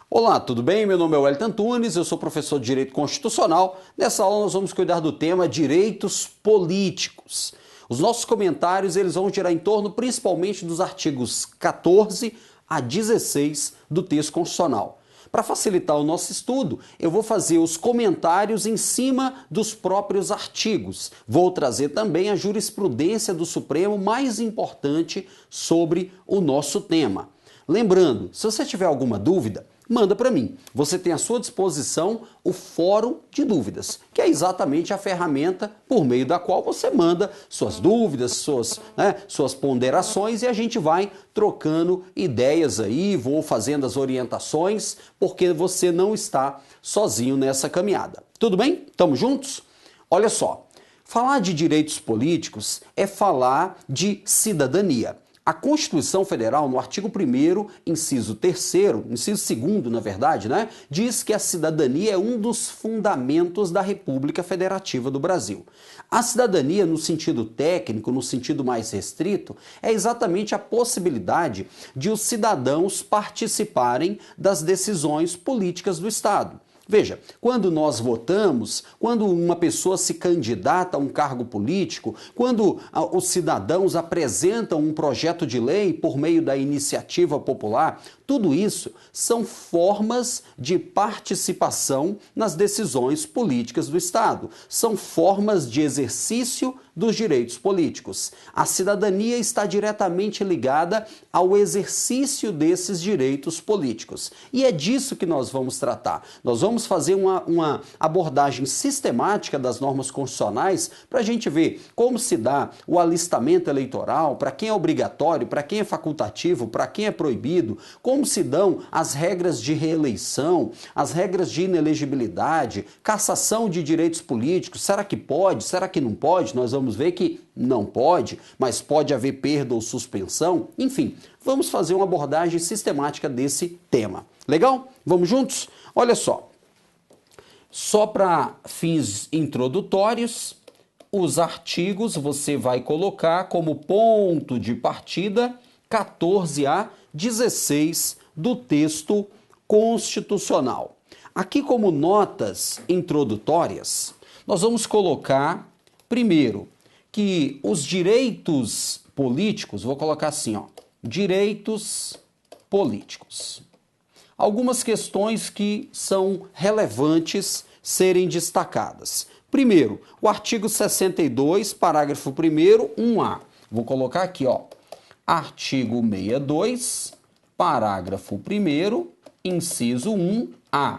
Olá, tudo bem? Meu nome é Wellington Antunes, eu sou professor de Direito Constitucional. Nessa aula nós vamos cuidar do tema direitos políticos. Os nossos comentários eles vão girar em torno principalmente dos artigos 14 a 16 do texto constitucional. Para facilitar o nosso estudo, eu vou fazer os comentários em cima dos próprios artigos. Vou trazer também a jurisprudência do Supremo mais importante sobre o nosso tema. Lembrando, se você tiver alguma dúvida, manda para mim. Você tem à sua disposição o Fórum de Dúvidas, que é exatamente a ferramenta por meio da qual você manda suas dúvidas, suas ponderações e a gente vai trocando ideias aí, vou fazendo as orientações, porque você não está sozinho nessa caminhada. Tudo bem? Tamo juntos? Olha só, falar de direitos políticos é falar de cidadania. A Constituição Federal, no artigo 1º, inciso 3º, inciso 2º, na verdade, diz que a cidadania é um dos fundamentos da República Federativa do Brasil. A cidadania, no sentido técnico, no sentido mais restrito, é exatamente a possibilidade de os cidadãos participarem das decisões políticas do Estado. Veja, quando nós votamos, quando uma pessoa se candidata a um cargo político, quando os cidadãos apresentam um projeto de lei por meio da iniciativa popular, tudo isso são formas de participação nas decisões políticas do Estado. São formas de exercício dos direitos políticos. A cidadania está diretamente ligada ao exercício desses direitos políticos. E é disso que nós vamos tratar. Nós vamos fazer uma abordagem sistemática das normas constitucionais para a gente ver como se dá o alistamento eleitoral, para quem é obrigatório, para quem é facultativo, para quem é proibido, como se dão as regras de reeleição, as regras de inelegibilidade, cassação de direitos políticos, será que pode, será que não pode? Nós vamos ver que não pode, mas pode haver perda ou suspensão, enfim, vamos fazer uma abordagem sistemática desse tema. Legal? Vamos juntos? Olha só para fins introdutórios, os artigos você vai colocar como ponto de partida 14 a 16 do texto constitucional. Aqui como notas introdutórias, nós vamos colocar, primeiro, que os direitos políticos, vou colocar assim, direitos políticos. Algumas questões que são relevantes serem destacadas. Primeiro, o artigo 62, parágrafo 1º, 1A. Vou colocar aqui, artigo 62, parágrafo 1º, inciso 1A.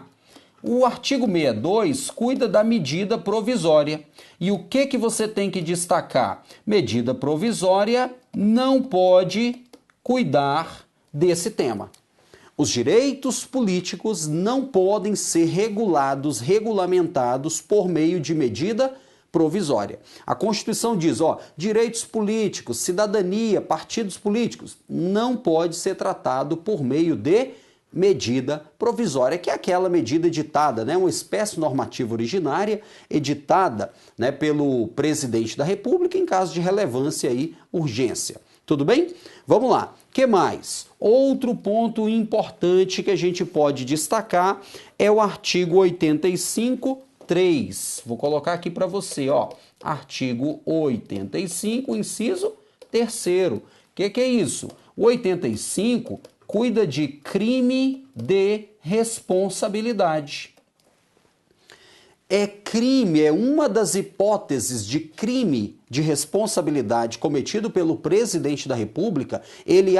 O artigo 62 cuida da medida provisória. E o que você tem que destacar? Medida provisória não pode cuidar desse tema. Os direitos políticos não podem ser regulamentados por meio de medida provisória. A Constituição diz, direitos políticos, cidadania, partidos políticos, não pode ser tratado por meio de medida provisória, que é aquela medida editada, uma espécie normativa originária, editada pelo presidente da República em caso de relevância e urgência. Tudo bem? Vamos lá. O que mais? Outro ponto importante que a gente pode destacar é o artigo 85, 3. Vou colocar aqui para você, artigo 85, inciso 3º. O que é isso? O 85 cuida de crime de responsabilidade. É uma das hipóteses de crime de responsabilidade cometido pelo presidente da República, ele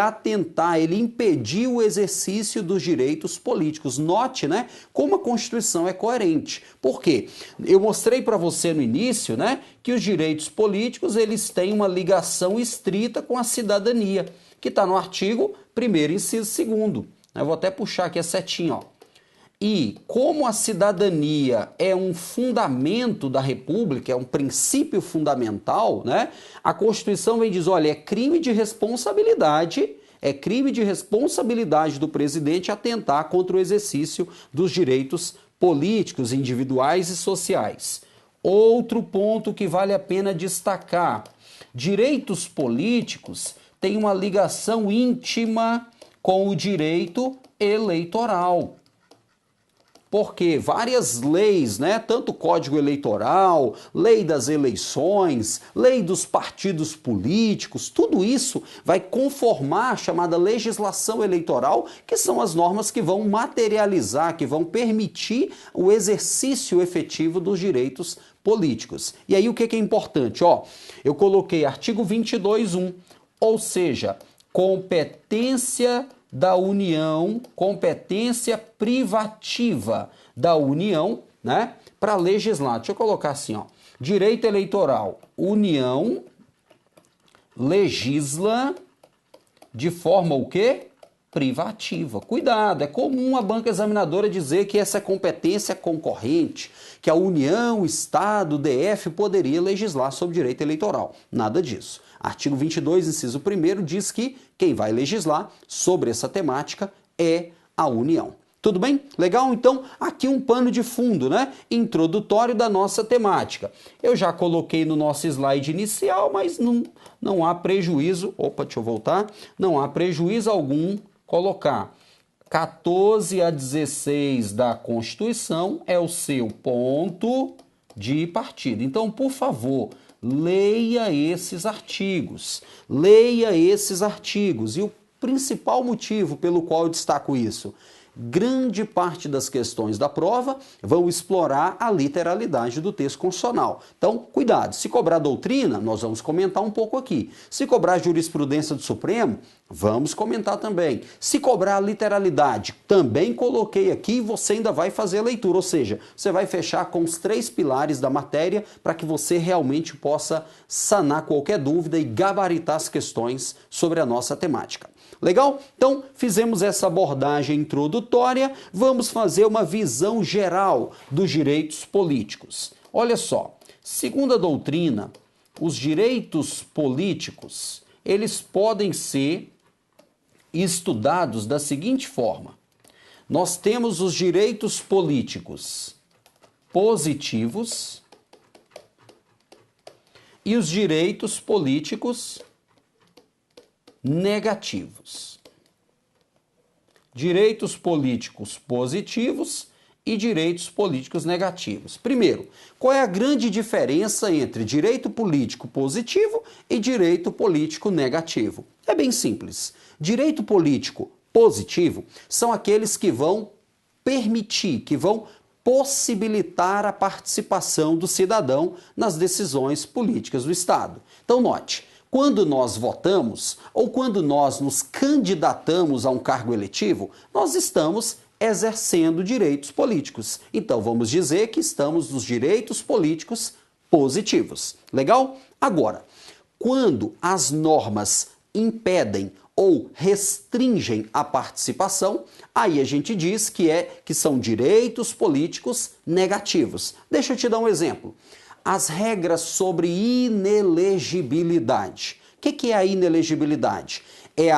impedir o exercício dos direitos políticos. Note, como a Constituição é coerente. Por quê? Eu mostrei para você no início, que os direitos políticos, eles têm uma ligação estrita com a cidadania, que está no artigo 1º, inciso 2º. Eu vou até puxar aqui a setinha, E como a cidadania é um fundamento da República, é um princípio fundamental, a Constituição vem dizer, olha, é crime de responsabilidade do presidente atentar contra o exercício dos direitos políticos, individuais e sociais. Outro ponto que vale a pena destacar, direitos políticos têm uma ligação íntima com o direito eleitoral. porque várias leis, né, tanto o Código Eleitoral, lei das eleições, lei dos partidos políticos, tudo isso vai conformar a chamada legislação eleitoral, que são as normas que vão materializar, que vão permitir o exercício efetivo dos direitos políticos. E aí o que é importante? Ó, eu coloquei artigo 22.1, ou seja, competência da União, competência privativa da União, né, para legislar. Deixa eu colocar assim, ó, direito eleitoral, União legisla de forma o quê? Privativa. Cuidado, é comum a banca examinadora dizer que essa competência concorrente, que a União, Estado, DF poderia legislar sobre direito eleitoral. Nada disso. Artigo 22, inciso 1º, diz que quem vai legislar sobre essa temática é a União. Tudo bem? Legal? Então, aqui um pano de fundo, né? Introdutório da nossa temática. Eu já coloquei no nosso slide inicial, mas não há prejuízo. Opa, deixa eu voltar. Não há prejuízo algum colocar 14 a 16 da Constituição é o seu ponto de partida. Então, por favor, leia esses artigos. Leia esses artigos. E o principal motivo pelo qual eu destaco isso: grande parte das questões da prova vão explorar a literalidade do texto constitucional. Então, cuidado, se cobrar doutrina, nós vamos comentar um pouco aqui. Se cobrar jurisprudência do Supremo, vamos comentar também. Se cobrar a literalidade, também coloquei aqui e você ainda vai fazer a leitura, ou seja, você vai fechar com os 3 pilares da matéria para que você realmente possa sanar qualquer dúvida e gabaritar as questões sobre a nossa temática. Legal? Então, fizemos essa abordagem introdutória, vamos fazer uma visão geral dos direitos políticos. Olha só, segundo a doutrina, os direitos políticos, eles podem ser estudados da seguinte forma: nós temos os direitos políticos positivos e os direitos políticos negativos. Direitos políticos positivos e direitos políticos negativos. Primeiro, qual é a grande diferença entre direito político positivo e direito político negativo? É bem simples. Direito político positivo são aqueles que vão permitir, que vão possibilitar a participação do cidadão nas decisões políticas do Estado. Então, note, quando nós votamos ou quando nós nos candidatamos a um cargo eletivo, nós estamos exercendo direitos políticos. Então, vamos dizer que estamos nos direitos políticos positivos. Legal? Agora, quando as normas impedem ou restringem a participação, aí a gente diz que são direitos políticos negativos. Deixa eu te dar um exemplo. As regras sobre inelegibilidade. O que é a inelegibilidade? É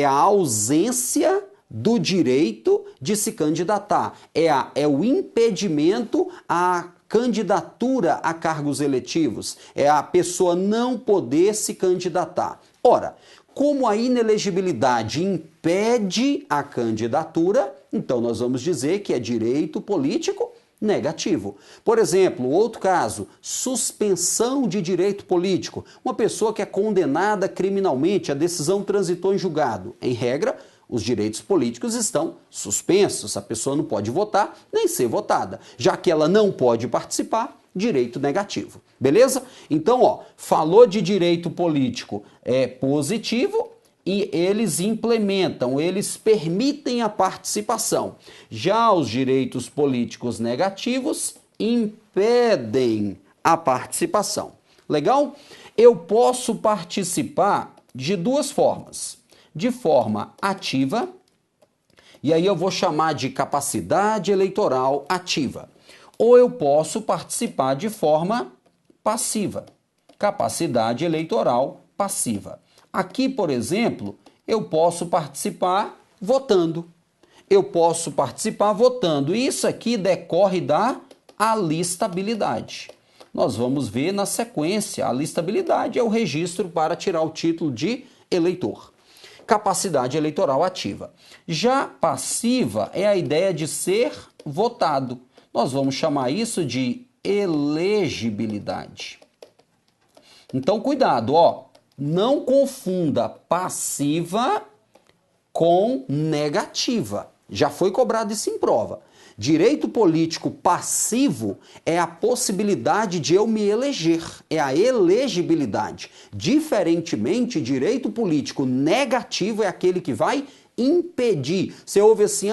a ausência do direito de se candidatar. É o impedimento à candidatura a cargos eletivos. É a pessoa não poder se candidatar. Ora, como a inelegibilidade impede a candidatura, então nós vamos dizer que é direito político negativo. Por exemplo, outro caso, suspensão de direito político. Uma pessoa que é condenada criminalmente, a decisão transitou em julgado. Em regra, os direitos políticos estão suspensos. A pessoa não pode votar nem ser votada. Já que ela não pode participar, direito negativo. Beleza? Então, ó, falou de direito político positivo, e eles implementam, eles permitem a participação. Já os direitos políticos negativos impedem a participação. Legal? Eu posso participar de duas formas. De forma ativa, e aí eu vou chamar de capacidade eleitoral ativa. Ou eu posso participar de forma passiva, capacidade eleitoral passiva. Aqui, por exemplo, eu posso participar votando. Eu posso participar votando. E isso aqui decorre da alistabilidade. Nós vamos ver na sequência. A alistabilidade é o registro para tirar o título de eleitor. capacidade eleitoral ativa. Já passiva é a ideia de ser votado. Nós vamos chamar isso de elegibilidade. Então, cuidado, ó, não confunda passiva com negativa. Já foi cobrado isso em prova. Direito político passivo é a possibilidade de eu me eleger, é a elegibilidade. Diferentemente, direito político negativo é aquele que vai impedir. Você ouve assim,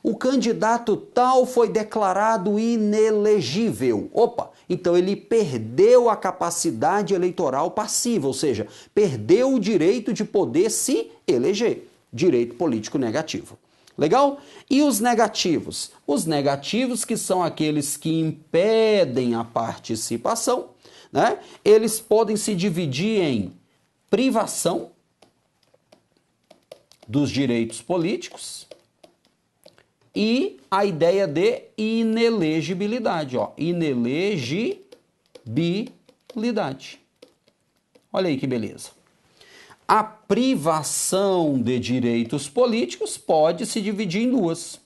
o candidato tal foi declarado inelegível. Opa, então ele perdeu a capacidade eleitoral passiva, ou seja, perdeu o direito de poder se eleger. Direito político negativo. Legal? E os negativos? Os negativos, que são aqueles que impedem a participação, né? Eles podem se dividir em privação dos direitos políticos e a ideia de inelegibilidade, ó, inelegibilidade. Olha aí que beleza. A privação de direitos políticos pode se dividir em duas: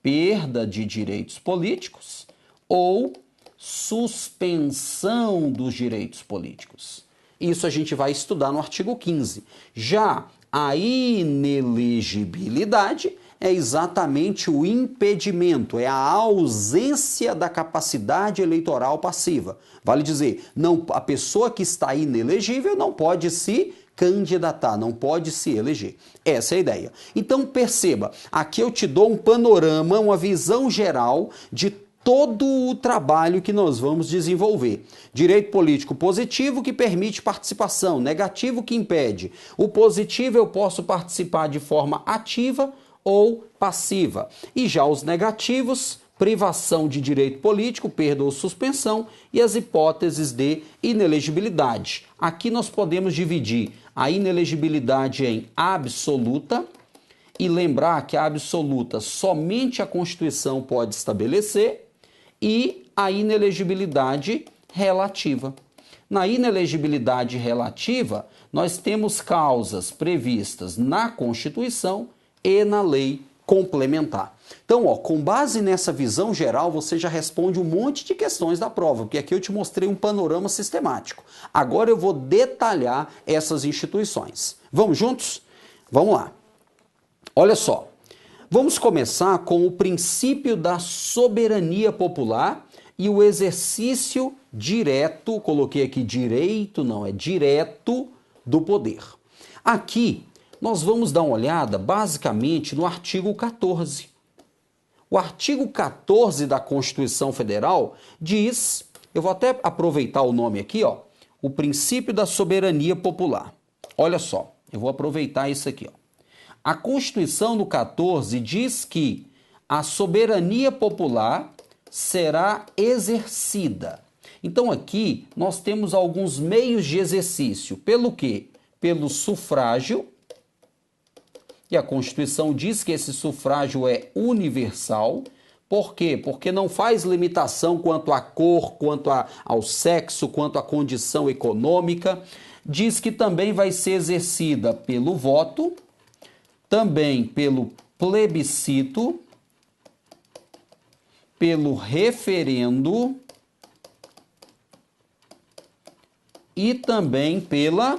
perda de direitos políticos ou suspensão dos direitos políticos. Isso a gente vai estudar no artigo 15. Já a inelegibilidade é exatamente o impedimento, é a ausência da capacidade eleitoral passiva. Vale dizer, não, a pessoa que está inelegível não pode se candidatar, não pode se eleger. Essa é a ideia. Então perceba, aqui eu te dou um panorama, uma visão geral de todo o trabalho que nós vamos desenvolver. Direito político positivo, que permite participação; negativo, que impede. O positivo eu posso participar de forma ativa ou passiva. E já os negativos, privação de direito político, perda ou suspensão, e as hipóteses de inelegibilidade. Aqui nós podemos dividir a inelegibilidade em absoluta, e lembrar que a absoluta somente a Constituição pode estabelecer, e a inelegibilidade relativa. Na inelegibilidade relativa, nós temos causas previstas na Constituição e na lei complementar. Então, ó, com base nessa visão geral, você já responde um monte de questões da prova, porque aqui eu te mostrei um panorama sistemático. Agora eu vou detalhar essas instituições. Vamos juntos? Vamos lá. Olha só. Vamos começar com o princípio da soberania popular e o exercício direto, coloquei aqui direito, não, é direto do poder. Aqui nós vamos dar uma olhada basicamente no artigo 14. O artigo 14 da Constituição Federal diz, eu vou até aproveitar o nome aqui, ó, o princípio da soberania popular. Olha só, eu vou aproveitar isso aqui, ó. A Constituição do 14 diz que a soberania popular será exercida. Então aqui nós temos alguns meios de exercício. Pelo quê? Pelo sufrágio. E a Constituição diz que esse sufrágio é universal. Por quê? Porque não faz limitação quanto à cor, quanto ao sexo, quanto à condição econômica. Diz que também vai ser exercida pelo voto, também pelo plebiscito, pelo referendo e também pela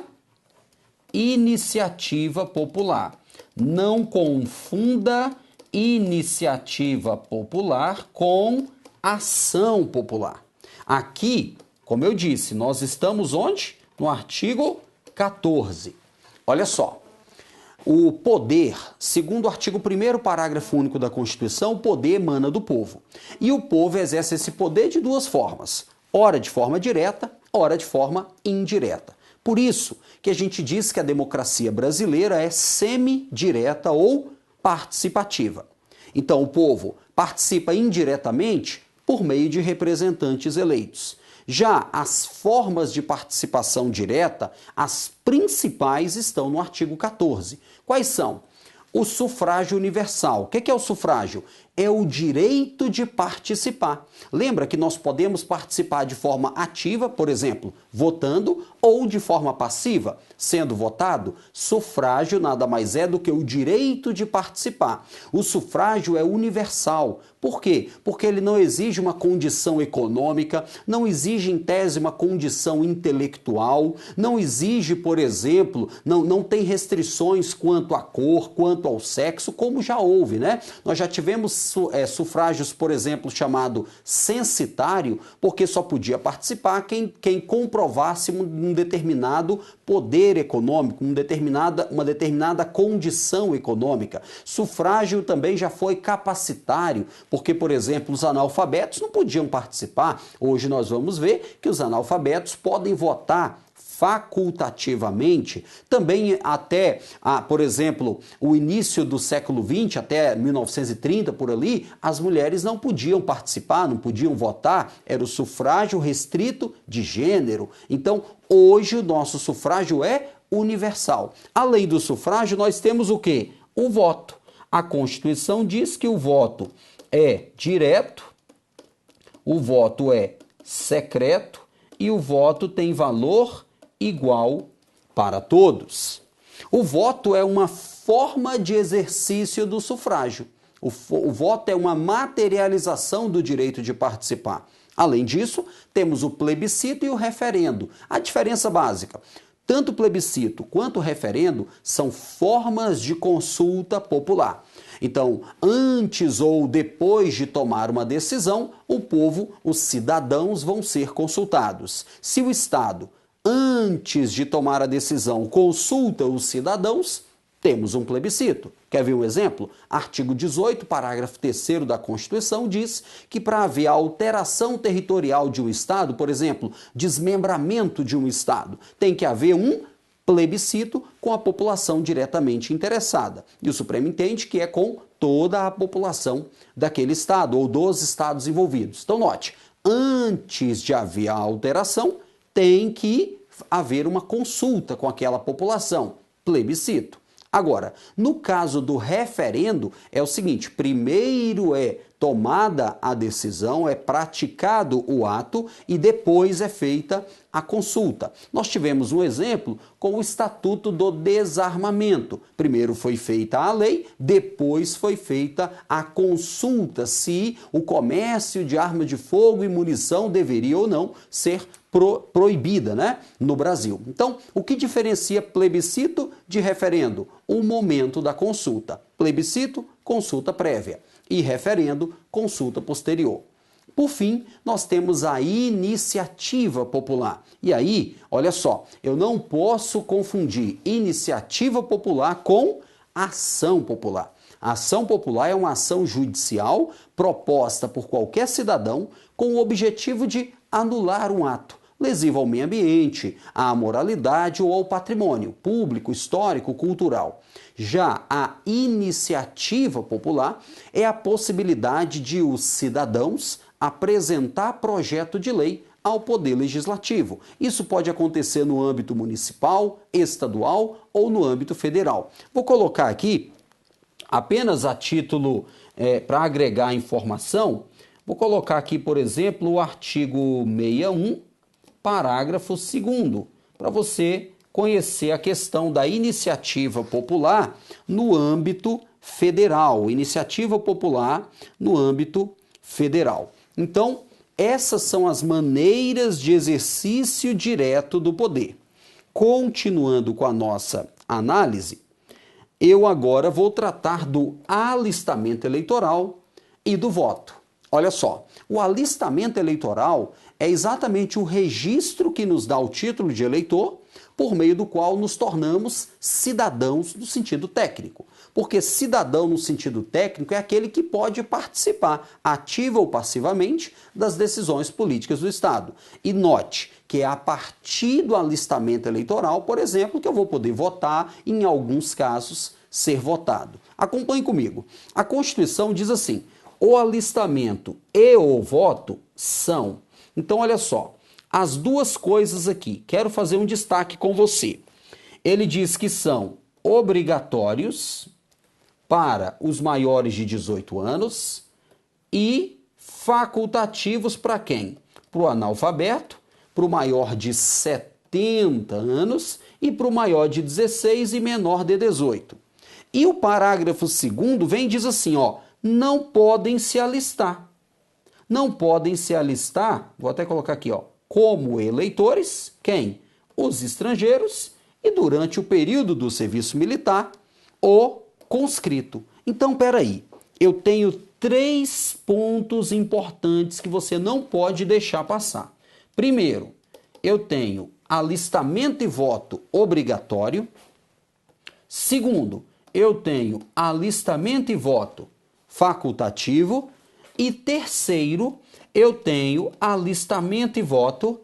iniciativa popular. Não confunda iniciativa popular com ação popular. Aqui, como eu disse, nós estamos onde? No artigo 14. Olha só. O poder, segundo o artigo 1º, parágrafo único da Constituição, o poder emana do povo. E o povo exerce esse poder de duas formas. Ora de forma direta, ora de forma indireta. Por isso que a gente diz que a democracia brasileira é semidireta ou participativa. Então o povo participa indiretamente por meio de representantes eleitos. Já as formas de participação direta, as principais estão no artigo 14. Quais são? O sufrágio universal. O que é o sufrágio? é o direito de participar. Lembra que nós podemos participar de forma ativa, por exemplo, votando, ou de forma passiva, sendo votado? Sufrágio nada mais é do que o direito de participar. O sufrágio é universal. Por quê? Porque ele não exige uma condição econômica, não exige, em tese, uma condição intelectual, não exige, por exemplo, não tem restrições quanto à cor, quanto ao sexo, como já houve, né? Nós já tivemos sufrágios, por exemplo, chamado censitário, porque só podia participar quem comprovasse um determinado poder econômico, uma determinada condição econômica. Sufrágio também já foi capacitário, porque, por exemplo, os analfabetos não podiam participar. Hoje nós vamos ver que os analfabetos podem votar facultativamente. Também até, por exemplo, o início do século XX, até 1930, por ali, as mulheres não podiam participar, não podiam votar, era o sufrágio restrito de gênero. Então, hoje o nosso sufrágio é universal. Além do sufrágio, nós temos o quê? O voto. A Constituição diz que o voto é direto, o voto é secreto e o voto tem valor igual para todos. O voto é uma forma de exercício do sufrágio. O voto é uma materialização do direito de participar. Além disso, temos o plebiscito e o referendo. A diferença básica: tanto o plebiscito quanto o referendo são formas de consulta popular. Então, antes ou depois de tomar uma decisão, o povo, os cidadãos, vão ser consultados. Se o Estado, antes de tomar a decisão, consulta os cidadãos, temos um plebiscito. Quer ver um exemplo? Artigo 18, parágrafo 3º da Constituição diz que para haver alteração territorial de um Estado, por exemplo, desmembramento de um Estado, tem que haver um plebiscito com a população diretamente interessada. E o Supremo entende que é com toda a população daquele Estado ou dos Estados envolvidos. Então, note, antes de haver a alteração, tem que haver uma consulta com aquela população, plebiscito. Agora, no caso do referendo, é o seguinte: primeiro é tomada a decisão, é praticado o ato e depois é feita a consulta. Nós tivemos um exemplo com o Estatuto do Desarmamento. Primeiro foi feita a lei, depois foi feita a consulta se o comércio de arma de fogo e munição deveria ou não ser proibida, né, no Brasil. Então, o que diferencia plebiscito de referendo? O momento da consulta. Plebiscito, consulta prévia. E referendo, consulta posterior. Por fim, nós temos a iniciativa popular. E aí, olha só, eu não posso confundir iniciativa popular com ação popular. A ação popular é uma ação judicial proposta por qualquer cidadão com o objetivo de anular um ato lesivo ao meio ambiente, à moralidade ou ao patrimônio público, histórico, cultural. Já a iniciativa popular é a possibilidade de os cidadãos apresentar projeto de lei ao Poder Legislativo. Isso pode acontecer no âmbito municipal, estadual ou no âmbito federal. Vou colocar aqui, apenas a título para agregar informação, vou colocar aqui, por exemplo, o artigo 61, parágrafo 2º, para você conhecer a questão da iniciativa popular no âmbito federal. Iniciativa popular no âmbito federal. Então, essas são as maneiras de exercício direto do poder. Continuando com a nossa análise, eu agora vou tratar do alistamento eleitoral e do voto. Olha só, o alistamento eleitoral é exatamente o registro que nos dá o título de eleitor, por meio do qual nos tornamos cidadãos no sentido técnico. Porque cidadão no sentido técnico é aquele que pode participar, ativa ou passivamente, das decisões políticas do Estado. E note que é a partir do alistamento eleitoral, por exemplo, que eu vou poder votar, em alguns casos, ser votado. Acompanhe comigo. A Constituição diz assim: o alistamento e o voto são. Então, olha só, as duas coisas aqui, quero fazer um destaque com você. Ele diz que são obrigatórios para os maiores de 18 anos e facultativos para quem? Para o analfabeto, para o maior de 70 anos e para o maior de 16 e menor de 18. E o parágrafo 2º vem e diz assim, ó, não podem se alistar. Não podem se alistar, vou até colocar aqui, ó, como eleitores, quem? Os estrangeiros e durante o período do serviço militar, o conscrito. Então, peraí, eu tenho 3 pontos importantes que você não pode deixar passar. Primeiro, eu tenho alistamento e voto obrigatório. Segundo, eu tenho alistamento e voto facultativo. E terceiro, eu tenho alistamento e voto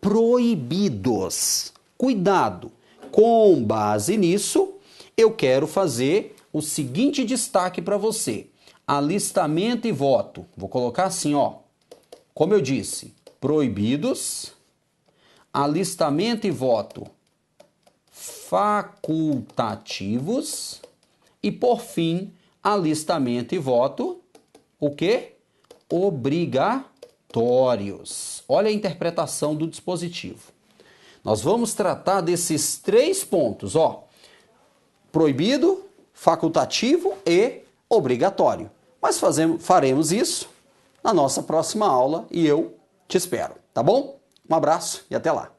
proibidos. Cuidado! Com base nisso, eu quero fazer o seguinte destaque para você. Alistamento e voto. Vou colocar assim, ó. Como eu disse, proibidos. Alistamento e voto facultativos. E, por fim, alistamento e voto, o quê? Obrigatórios. Olha a interpretação do dispositivo. Nós vamos tratar desses 3 pontos, ó. Proibido, facultativo e obrigatório. Mas faremos isso na nossa próxima aula e eu te espero, tá bom? Um abraço e até lá.